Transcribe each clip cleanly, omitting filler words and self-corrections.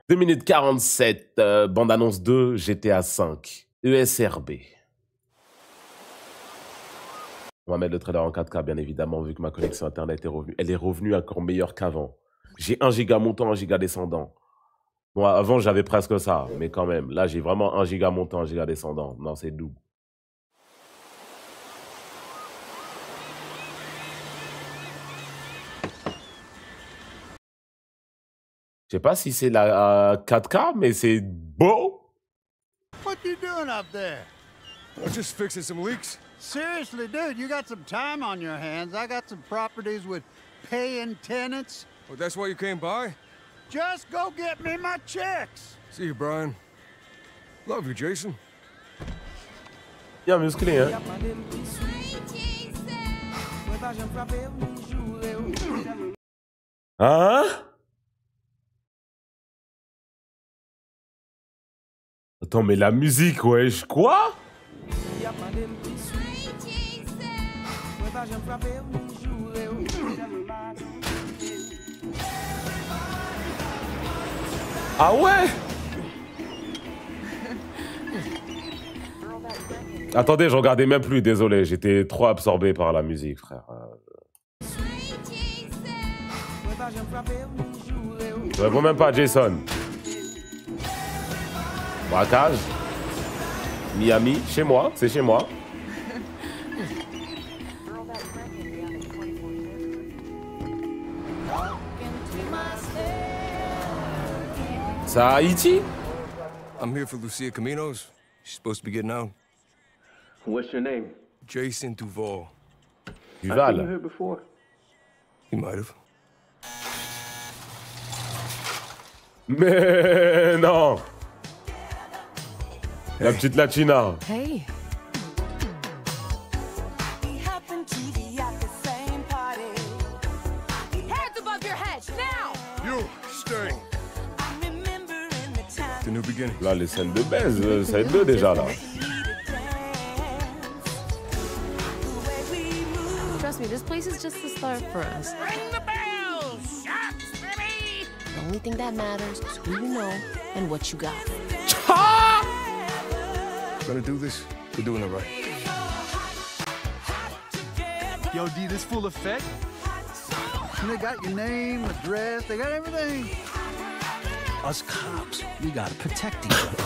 2 minutes 47, bande-annonce 2, GTA 5, ESRB. On va mettre le trailer en 4K, bien évidemment, vu que ma connexion Internet est revenue. Elle est revenue encore meilleure qu'avant. J'ai 1 giga montant, 1 giga descendant. Bon, avant, j'avais presque ça, mais quand même. Là, j'ai vraiment 1 giga montant, 1 giga descendant. Non, c'est double. Je sais pas si c'est la 4K, mais c'est beau. What you doing up there? I'm just fixing some leaks. Seriously, dude, you got some time on your hands. I got some properties with paying tenants. Oh, that's why you came by? Just go get me my checks. See you, Brian. Love you, Jason. Bien musclé, hein? Hein? Attends, mais la musique, wesh, quoi? Ah ouais? Attendez, je regardais même plus, désolé, j'étais trop absorbé par la musique, frère. Je réponds même pas à Jason. Braquage. Miami, chez moi, c'est chez moi. C'est à Haïti? I'm here for Lucia Caminos. She's supposed to be getting out. What's your name? Jason Duval. I've seen you Duval. here before. You might have. Mais non. La petite Latina. Hey. Heads above your heads, now! You, stay. The new beginning. Là, les scènes de baise, ça aide deux déjà, là. Trust me, this place is just the start for us. Ring the bell! Shots, baby! The only thing that matters is who you know and what you got. Gonna do this? We're doing it right. Yo, D, this full effect? And they got your name, address, they got everything. Us cops, we gotta protect each other.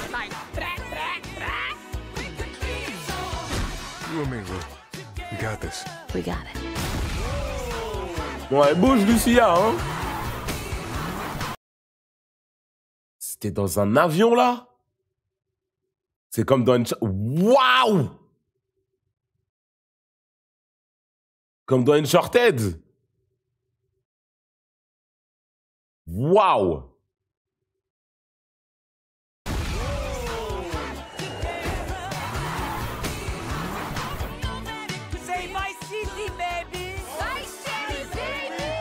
Like, brak, brak, brak. You and me, Lou. We got this. We got it. Bon, elle bouge, Lucia, hein. C'était dans un avion, là? C'est comme dans une... Waouh! Comme dans Uncharted. Waouh! Say my city, baby! My city, baby!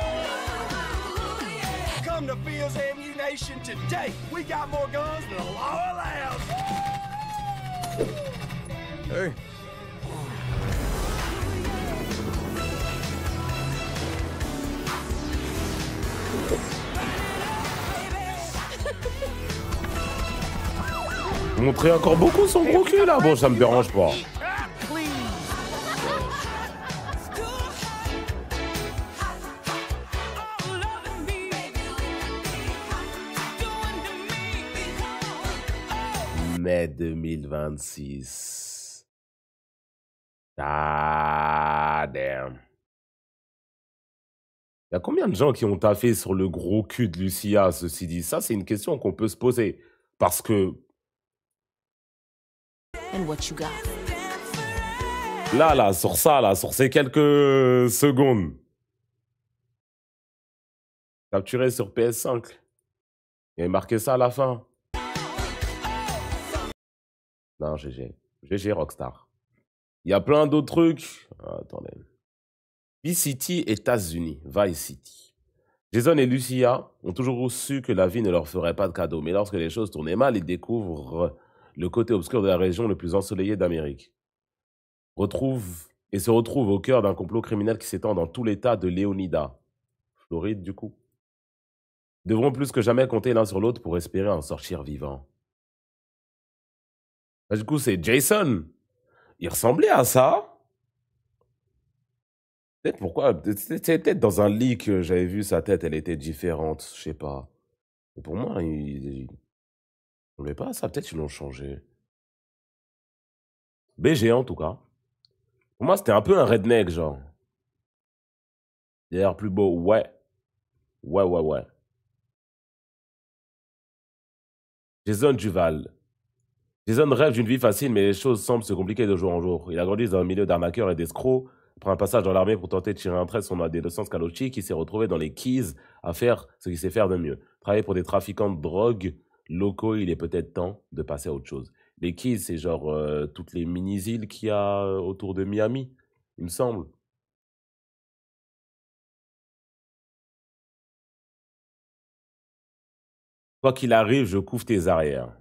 Come to Fields Ammunition today. We got more guns than the law allows. Hey. Montrer encore beaucoup son gros cul, là. Bon, ça me dérange pas. Mai 2026. Ah, damn. Il y a combien de gens qui ont taffé sur le gros cul de Lucia, ceci dit? Ça, c'est une question qu'on peut se poser. Parce que And what you got. là, sur ça, là, sur ces quelques secondes. Capturé sur PS5. Il y avait marqué ça à la fin. Non, GG. GG Rockstar. Il y a plein d'autres trucs. Ah, attendez. Vice City, États-Unis. Vice City. Jason et Lucia ont toujours su que la vie ne leur ferait pas de cadeau. Mais lorsque les choses tournaient mal, ils découvrent le côté obscur de la région le plus ensoleillée d'Amérique. Se retrouvent au cœur d'un complot criminel qui s'étend dans tout l'état de Leonida. Floride, du coup. devront plus que jamais compter l'un sur l'autre pour espérer en sortir vivant. Du coup, c'est Jason. Il ressemblait à ça. Peut-être pourquoi. C'était peut-être dans un leak, j'avais vu sa tête, elle était différente. Je sais pas. Mais pour moi, il ressemblait pas à ça. Peut-être qu'ils l'ont changé. BG en tout cas. Pour moi, c'était un peu un redneck, genre. D'ailleurs, plus beau. Ouais. Ouais. Jason Duval. Jason rêve d'une vie facile, mais les choses semblent se compliquer de jour en jour. Il a grandi dans un milieu d'arnaqueurs et d'escrocs. Après un passage dans l'armée pour tenter de tirer un trait sur son adolescence calochique, il s'est retrouvé dans les Keys à faire ce qu'il sait faire de mieux. Travailler pour des trafiquants de drogue locaux, il est peut-être temps de passer à autre chose. Les Keys, c'est genre toutes les mini-îles qu'il y a autour de Miami, il me semble. Quoi qu'il arrive, je couvre tes arrières.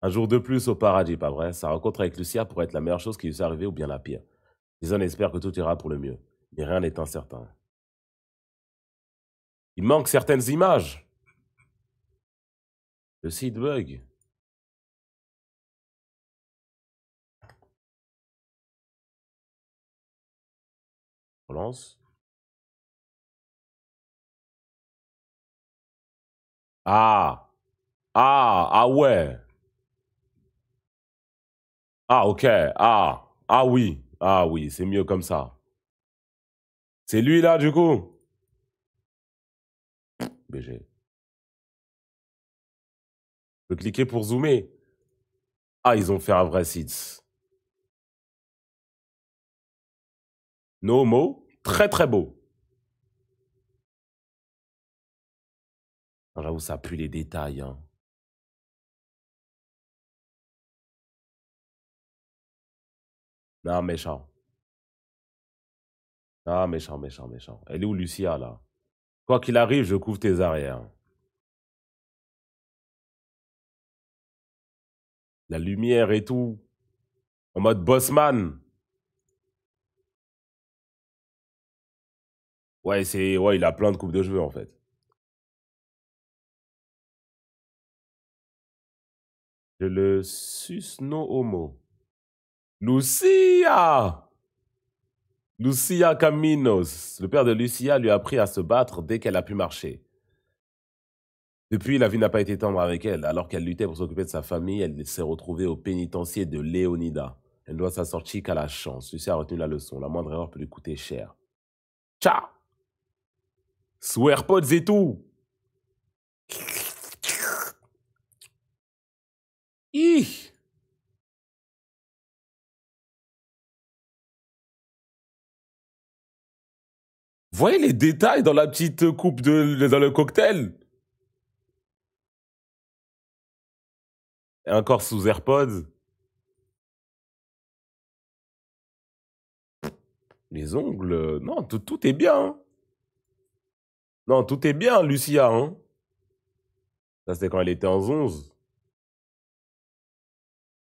Un jour de plus au paradis, pas vrai? Sa rencontre avec Lucia pourrait être la meilleure chose qui lui soit arrivée ou bien la pire. Jason espère que tout ira pour le mieux, mais rien n'est incertain. Il manque certaines images. Le site bug. Relance. Ah ouais. Ah, ok. Ah oui, c'est mieux comme ça. C'est lui là, du coup? BG. Je peux cliquer pour zoomer. Ah, ils ont fait un vrai site. No mo. Très, très beau. J'avoue, ça pue les détails. Hein. Non, méchant. Ah, méchant. Elle est où, Lucia, là? Quoi qu'il arrive, je couvre tes arrières. La lumière et tout. En mode bossman. Ouais, il a plein de coupes de cheveux, en fait. Je le suce no homo. Lucia Caminos. Le père de Lucia lui a appris à se battre dès qu'elle a pu marcher. Depuis, la vie n'a pas été tendre avec elle. Alors qu'elle luttait pour s'occuper de sa famille, elle s'est retrouvée au pénitencier de Léonida. Elle doit sa sortie qu'à la chance. Lucia a retenu la leçon. La moindre erreur peut lui coûter cher. Ciao. Sous AirPods et tout. Ih. Voyez les détails dans la petite coupe dans le cocktail. Et encore sous AirPods. Les ongles, non, tout est bien. Hein. Non, tout est bien, Lucia. Hein. Ça, c'était quand elle était en 11.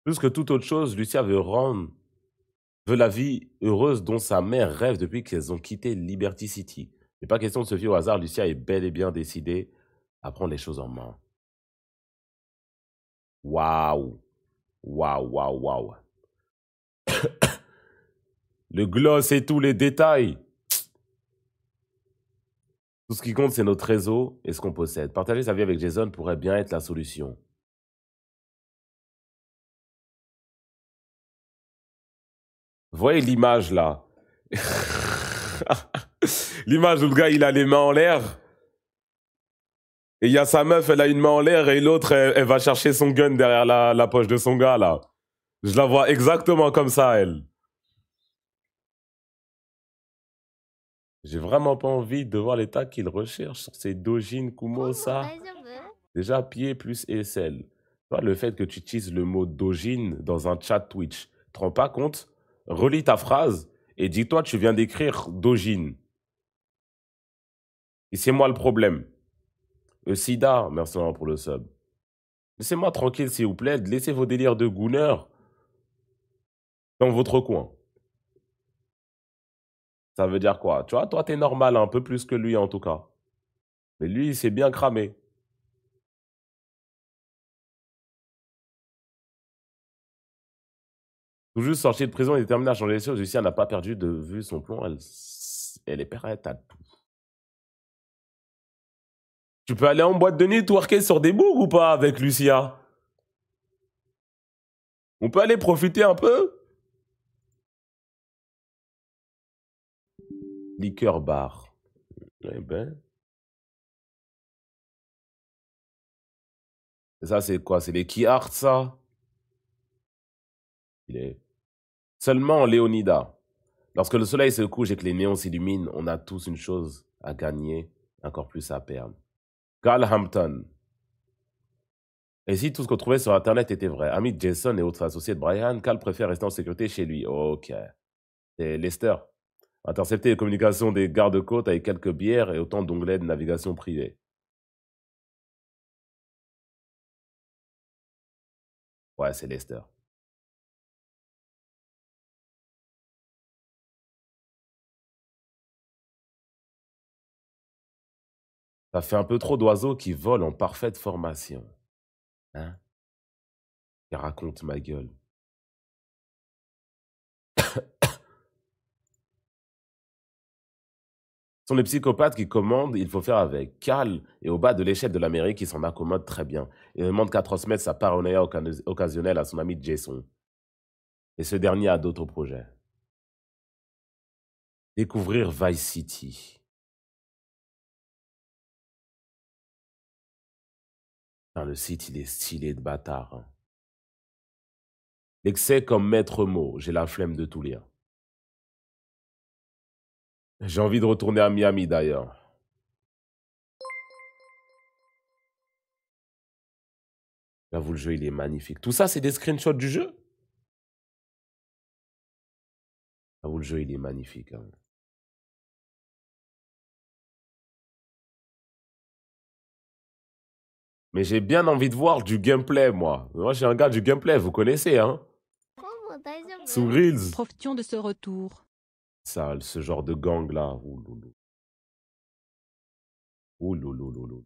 Plus que toute autre chose, Lucia veut la vie heureuse dont sa mère rêve depuis qu'elles ont quitté Liberty City. Il n'est pas question de se fier au hasard, Lucia est bel et bien décidée à prendre les choses en main. Waouh. Le gloss et tous les détails. Tout ce qui compte, c'est notre réseau et ce qu'on possède. Partager sa vie avec Jason pourrait bien être la solution. Voyez l'image là. L'image où le gars il a les mains en l'air. Et il y a sa meuf, elle a une main en l'air et l'autre, elle va chercher son gun derrière la poche de son gars là. Je la vois exactement comme ça, elle. J'ai vraiment pas envie de voir l'état qu'il recherche sur ces dojin Kumosa. Déjà, pied plus aisselle. Le fait que tu utilises le mot dojin dans un chat Twitch, tu te rends pas compte? Relis ta phrase et dis-toi tu viens d'écrire dojin. Et c'est moi le problème. Sida, merci pour le sub. Laissez-moi tranquille s'il vous plaît, laissez vos délires de gooner dans votre coin. Ça veut dire quoi? Tu vois, toi, t'es normal un peu plus que lui en tout cas. Mais lui, il s'est bien cramé. Tout juste sorti de prison et déterminé à changer les choses, Lucia n'a pas perdu de vue son plan. Elle est prête à tout. Tu peux aller en boîte de nuit twerker sur des bougs ou pas avec Lucia? On peut aller profiter un peu? Liqueur bar. Eh ben. Et ça, c'est quoi? C'est les key art, ça? Il est... Seulement Léonida. Lorsque le soleil se couche et que les néons s'illuminent, on a tous une chose à gagner, encore plus à perdre. Carl Hampton. Et si tout ce qu'on trouvait sur Internet était vrai? Ami de Jason et autres associés de Brian, Carl préfère rester en sécurité chez lui. Ok. C'est Lester. Intercepter les communications des gardes-côtes avec quelques bières et autant d'onglets de navigation privée. Ouais, c'est Lester. Ça fait un peu trop d'oiseaux qui volent en parfaite formation. Hein? Et raconte ma gueule. Ce sont les psychopathes qui commandent, il faut faire avec. Carl est au bas de l'échelle de l'Amérique, il s'en accommode très bien. Il ne demande qu'à transmettre sa paranoïa occasionnelle à son ami Jason. Et ce dernier a d'autres projets. Découvrir Vice City. Putain, le site, il est stylé de bâtard. Hein. L'excès comme maître mot, j'ai la flemme de tout lire. J'ai envie de retourner à Miami d'ailleurs. J'avoue, le jeu, il est magnifique. Tout ça, c'est des screenshots du jeu? J'avoue, le jeu, il est magnifique. Hein. Mais j'ai bien envie de voir du gameplay, moi. Moi, je suis un gars du gameplay, vous connaissez, hein? Sous Reels. Profitions de ce retour. Ça, ce genre de gang-là. Ouloulou. Ouloulouloulou.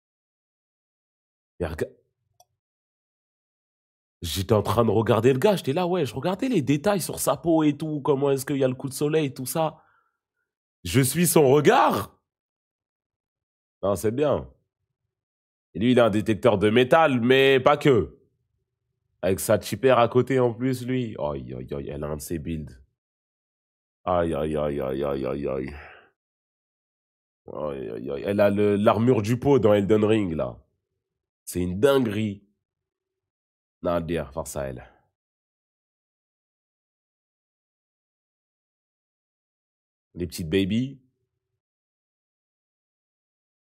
J'étais en train de regarder le gars, j'étais là, ouais, je regardais les détails sur sa peau et tout, comment est-ce qu'il y a le coup de soleil, tout ça. Je suis son regard. Non, c'est bien. Et lui, il a un détecteur de métal, mais pas que. Avec sa chipper à côté en plus, lui. Aïe, aïe, aïe, elle a un de ses builds. Aïe, aïe, aïe, aïe, aïe, aïe, aïe. Aïe, aïe, aïe. Elle a l'armure du pot dans Elden Ring, là. C'est une dinguerie. Nadia, force à elle. Les petites babies.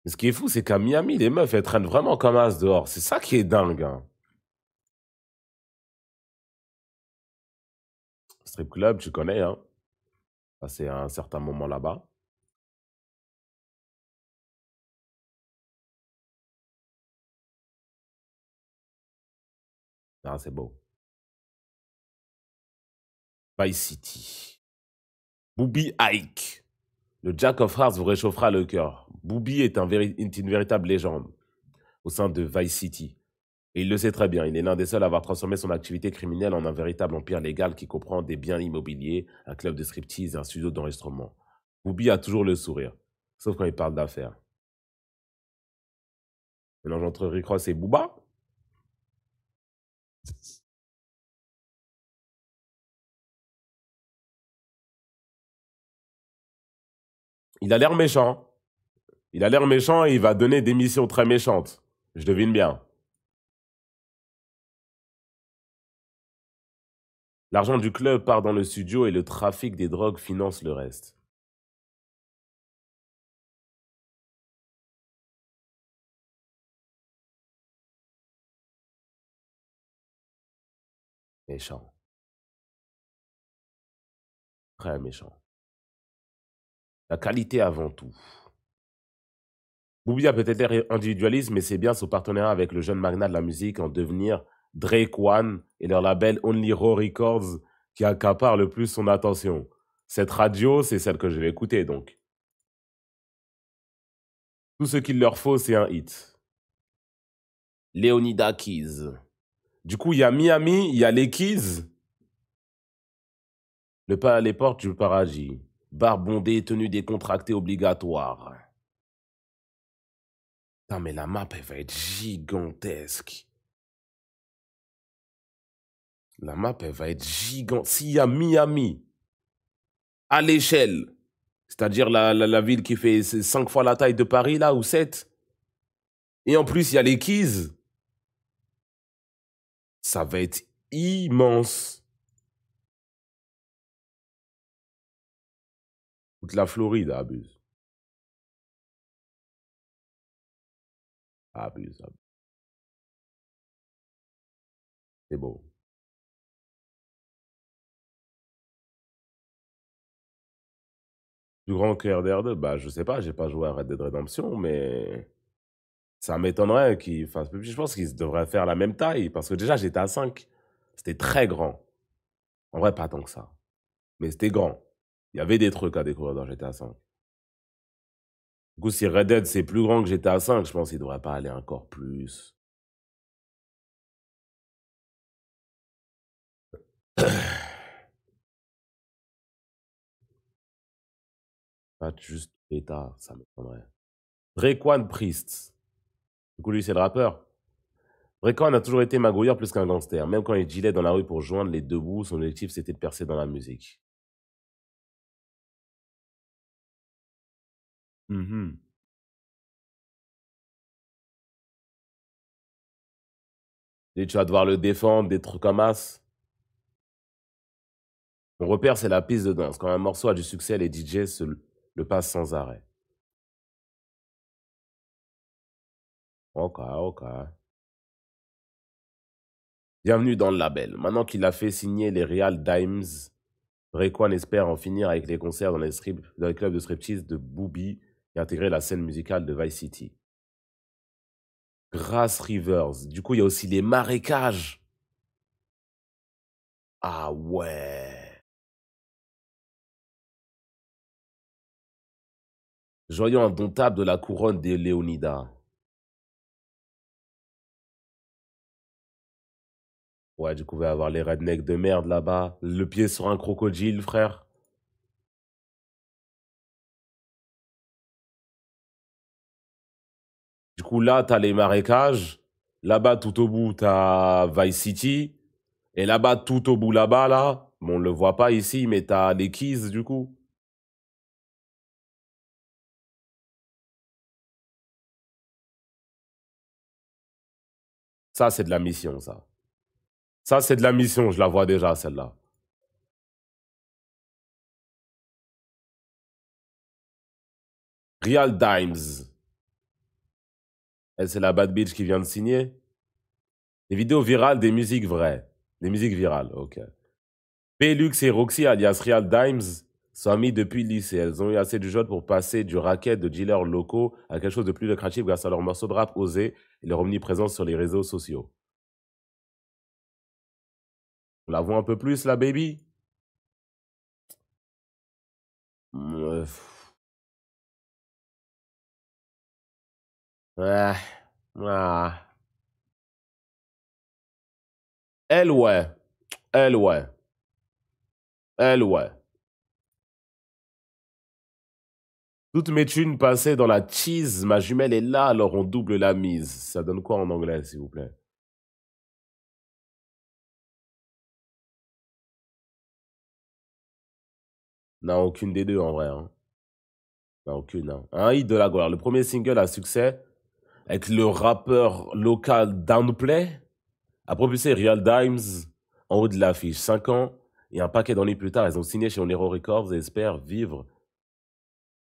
Mais ce qui est fou, c'est qu'à Miami, les meufs, elles traînent vraiment comme as dehors. C'est ça qui est dingue. Hein. Strip club, tu connais, hein. Passé à un certain moment là-bas. Ah, c'est beau. Vice City. Booby Ike. Le Jack of Hearts vous réchauffera le cœur. Booby est une véritable légende au sein de Vice City. Et il le sait très bien, il est l'un des seuls à avoir transformé son activité criminelle en un véritable empire légal qui comprend des biens immobiliers, un club de striptease et un studio d'enregistrement. Booby a toujours le sourire, sauf quand il parle d'affaires. Mélange entre Rick Ross et Booba. Il a l'air méchant. Il a l'air méchant et il va donner des missions très méchantes. Je devine bien. L'argent du club part dans le studio et le trafic des drogues finance le reste. Méchant. Très méchant. La qualité avant tout. Booby a peut-être l'air individualiste, mais c'est bien son partenariat avec le jeune magnat de la musique en devenir Drake One et leur label Only Raw Records qui accapare le plus son attention. Cette radio, c'est celle que je vais écouter donc. Tout ce qu'il leur faut, c'est un hit. Leonida Keys. Du coup, il y a Miami, il y a les Keys. Les portes du paradis. Bar bondé, tenue décontractée obligatoire. Putain, mais la map, elle va être gigantesque. La map, elle va être gigantesque. S'il y a Miami à l'échelle, c'est-à-dire la ville qui fait 5 fois la taille de Paris, là, ou 7, et en plus, il y a les Keys, ça va être immense. Toute la Floride abuse. Abuse. C'est beau. Plus grand que RDR2, bah je sais pas, j'ai pas joué à Red Dead Redemption, mais ça m'étonnerait qu'il fasse plus petit. Je pense qu'ils devraient faire la même taille, parce que déjà j'étais à 5. C'était très grand. En vrai, pas tant que ça. Mais c'était grand. Il y avait des trucs à découvrir dans GTA 5. Du coup, si Red Dead c'est plus grand que GTA 5, je pense qu'il devrait pas aller encore plus. Pas juste état, ça m'étonnerait. Raekwon Priest. Du coup, lui, c'est le rappeur. Raekwon a toujours été magouilleur plus qu'un gangster. Même quand il dealait dans la rue pour joindre les deux bouts, son objectif, c'était de percer dans la musique. Et tu vas devoir le défendre, des trucs comme as. Mon repère, c'est la piste de danse. Quand un morceau a du succès, les DJ le passent sans arrêt. Ok, ok. Bienvenue dans le label. Maintenant qu'il a fait signer les Real Dimes, Raekwon espère en finir avec les concerts dans les clubs de striptease de Booby et intégrer la scène musicale de Vice City. Grass Rivers. Du coup, il y a aussi les marécages. Ah ouais. Joyau indomptable de la couronne des Léonidas. Ouais, du coup, il va y avoir les rednecks de merde là-bas. Le pied sur un crocodile, frère. Du coup, là, t'as les marécages. Là-bas, tout au bout, t'as Vice City. Et là-bas, tout au bout, là-bas, là. Bon, on le voit pas ici, mais t'as les Keys, du coup. Ça, c'est de la mission, ça. Ça, c'est de la mission, je la vois déjà, celle-là. Real Dimes. Elle, c'est la bad bitch qui vient de signer. Des vidéos virales, des musiques vraies. Des musiques virales, ok. Pelux et Roxy, alias Real Dimes, sont amies depuis le lycée. Elles ont eu assez du jeu pour passer du racket de dealers locaux à quelque chose de plus lucratif grâce à leur morceau de rap osé et leur omniprésence sur les réseaux sociaux. On la voit un peu plus, la baby? Ouais. Ouais. Ah. Elle, ouais. Elle, ouais. Elle, ouais. Toutes mes thunes passaient dans la cheese. Ma jumelle est là, alors on double la mise. Ça donne quoi en anglais, s'il vous plaît? Non, aucune des deux, en vrai. Hein. Non, aucune. Hein. Un hit de la gloire. Le premier single à succès, avec le rappeur local Downplay, a propulsé Real Dimes en haut de l'affiche. 5 ans et un paquet d'années plus tard, elles ont signé chez Onero Records et espèrent vivre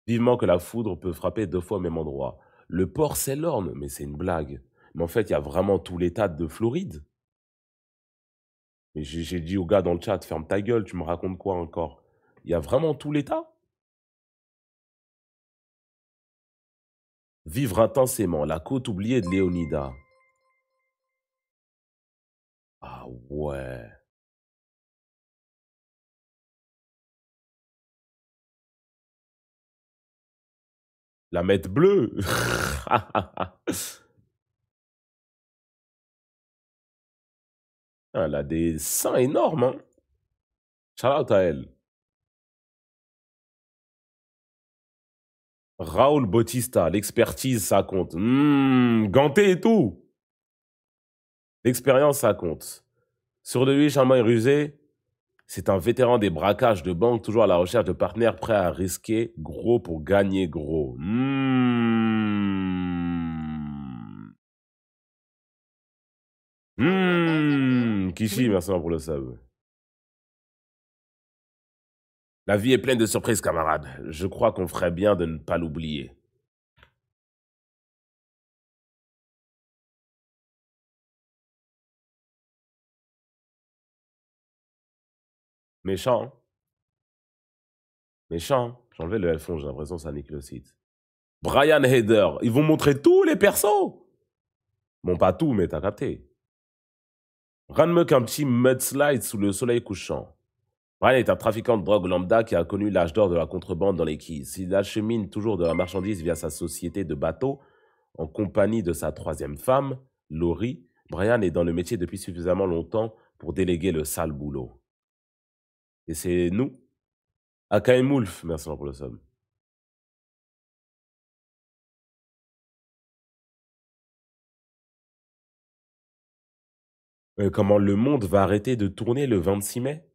vivement que la foudre peut frapper 2 fois au même endroit. Le port Saint-Lorne, mais c'est une blague. Mais en fait, il y a vraiment tout l'état de Floride. Mais j'ai dit au gars dans le chat, ferme ta gueule, tu me racontes quoi encore? Il y a vraiment tout l'état? Vivre intensément, la côte oubliée de Léonida. Ah ouais. La mettre bleue. Elle a des seins énormes, hein. Shout out à elle. Raoul Bautista, l'expertise, ça compte. Ganté et tout. L'expérience, ça compte. Sur de lui, charmant et rusé, c'est un vétéran des braquages de banque, toujours à la recherche de partenaires prêts à risquer gros pour gagner gros. Kishi, merci pour le sub. La vie est pleine de surprises, camarades. Je crois qu'on ferait bien de ne pas l'oublier. Méchant. Hein. Méchant. J'ai enlevé le L-fond, j'ai l'impression que ça nique le site. Brian Hader. Ils vont montrer tous les persos. Bon, pas tout, mais t'as capté. Rien de mieux qu'un petit mudslide sous le soleil couchant. Brian est un trafiquant de drogue lambda qui a connu l'âge d'or de la contrebande dans les Keys. Il achemine toujours de la marchandise via sa société de bateaux, en compagnie de sa troisième femme, Laurie. Brian est dans le métier depuis suffisamment longtemps pour déléguer le sale boulot. Et c'est nous. Akaim Wolf, merci pour le sub. Comment le monde va arrêter de tourner le 26 mai?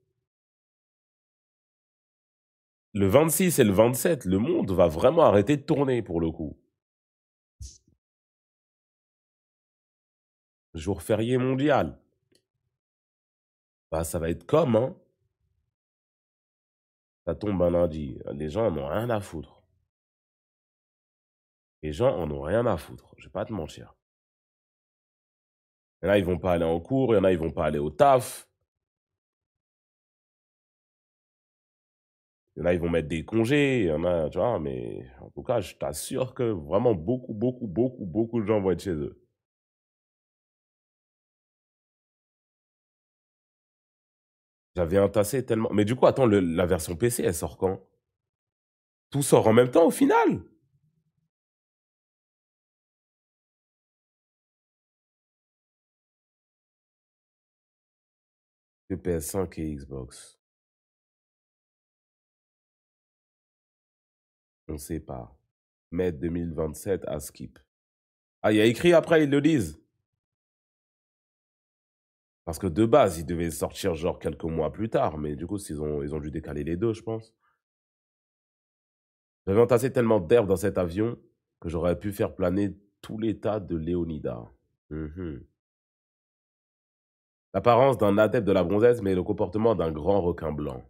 Le 26 et le 27, le monde va vraiment arrêter de tourner pour le coup. Jour férié mondial. Bah, ça va être comme, hein. Ça tombe un lundi. Les gens en ont rien à foutre. Les gens en ont rien à foutre. Je vais pas te mentir. Il y en a, ils vont pas aller en cours. Il y en a, ils vont pas aller au taf. Il y en a, ils vont mettre des congés. Il y en a, tu vois, mais en tout cas, je t'assure que vraiment beaucoup de gens vont être chez eux. J'avais entassé tellement... Mais du coup, attends, la version PC, elle sort quand? Tout sort en même temps au final? Que PS5 et Xbox. On sait pas. Mai 2027 à skip. Ah, il y a écrit après, ils le disent. Parce que de base, ils devaient sortir genre quelques mois plus tard. Mais du coup, ils ont dû décaler les deux, je pense. J'avais entassé tellement d'herbe dans cet avion que j'aurais pu faire planer tout l'état de Léonida. L'apparence d'un adepte de la bronzesse, mais le comportement d'un grand requin blanc.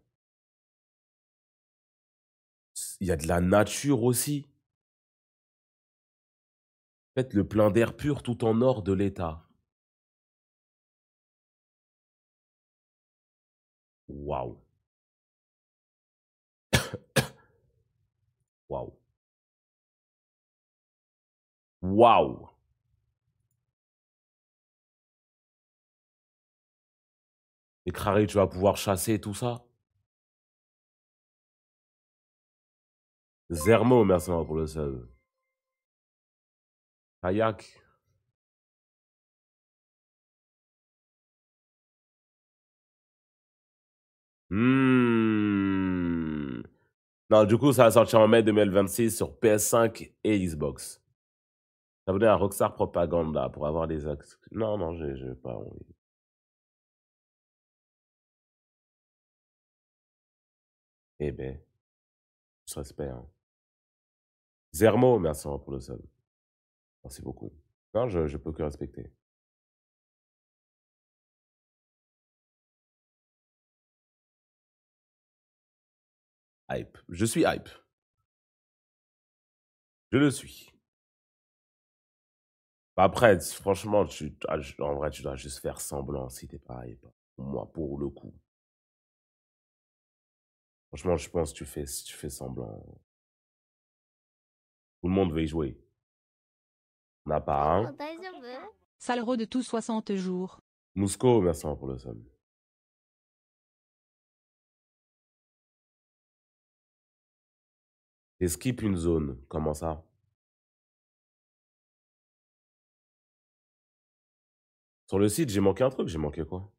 Il y a de la nature aussi. Faites le plein d'air pur tout en or de l'état. Waouh. Waouh. Waouh. Et Crary, tu vas pouvoir chasser tout ça? Zermo, merci pour le sub. Kayak. Non, du coup, ça va sortir en mai 2026 sur PS5 et Xbox. T'abonner à Rockstar Propaganda pour avoir les axes. Non, j'ai pas envie. Eh ben, je respecte. Hein. Zermo, merci pour le sub. Merci beaucoup. Non, je peux que respecter. Hype. Je suis hype. Je le suis. Après, franchement, en vrai, tu dois juste faire semblant si t'es pas hype. Moi, pour le coup. Franchement, je pense que tu fais semblant. Tout le monde veut y jouer. On n'a pas un. Salro de tous 60 jours. Mousco, merci pour le sub. Et skip une zone. Comment ça? Sur le site, j'ai manqué un truc. J'ai manqué quoi?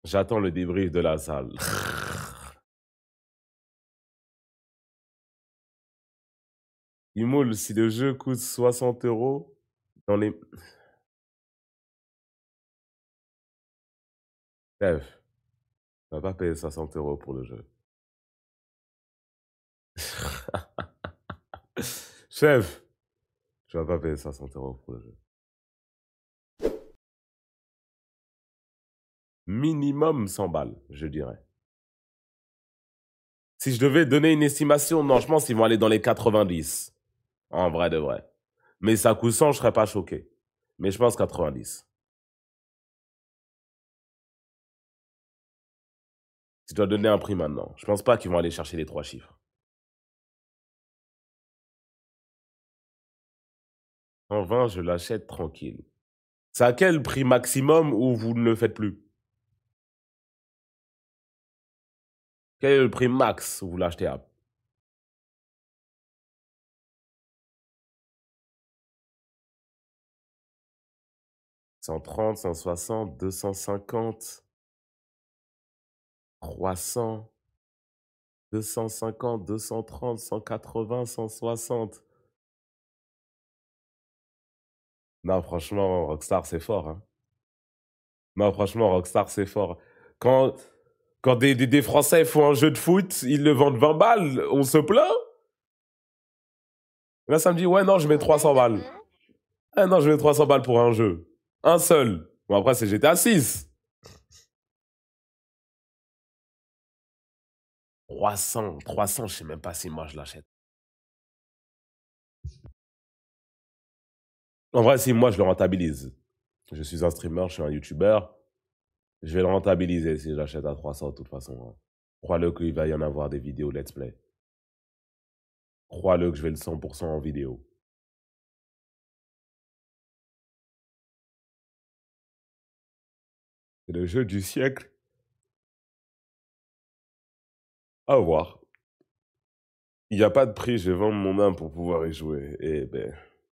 J'attends le débrief de la salle. Imoul, si le jeu coûte 60 € dans les... Chef, on va pas payer 60 € pour le jeu. Chef, tu vas pas payer 60 € pour le jeu. Minimum 100 balles, je dirais. Si je devais donner une estimation, non, je pense qu'ils vont aller dans les 90. En vrai de vrai. Mais ça coûte 100, je serais pas choqué. Mais je pense 90. Si tu dois donner un prix maintenant, je pense pas qu'ils vont aller chercher les 3 chiffres. En 20, je l'achète tranquille. C'est à quel prix maximum où vous ne le faites plus? Quel est le prix max où vous l'achetez à? « 130, 160, 250, 300, 250, 230, 180, 160. » Non, franchement, Rockstar, c'est fort. Hein. Non, franchement, Rockstar, c'est fort. Quand des Français font un jeu de foot, ils le vendent 20 balles, on se plaint. Là, ça me dit, ouais, non, je mets 300 balles. Ah non, je mets 300 balles pour un jeu. Un seul. Bon, après, c'est GTA 6. 300, je sais même pas si moi je l'achète. En vrai, si moi je le rentabilise. Je suis un streamer, je suis un YouTuber. Je vais le rentabiliser si je l'achète à 300 de toute façon. Crois-le qu'il va y en avoir des vidéos let's play. Crois-le que je vais le 100% en vidéo. C'est le jeu du siècle. À voir. Il n'y a pas de prix, je vais vendre mon âme pour pouvoir y jouer. Eh ben...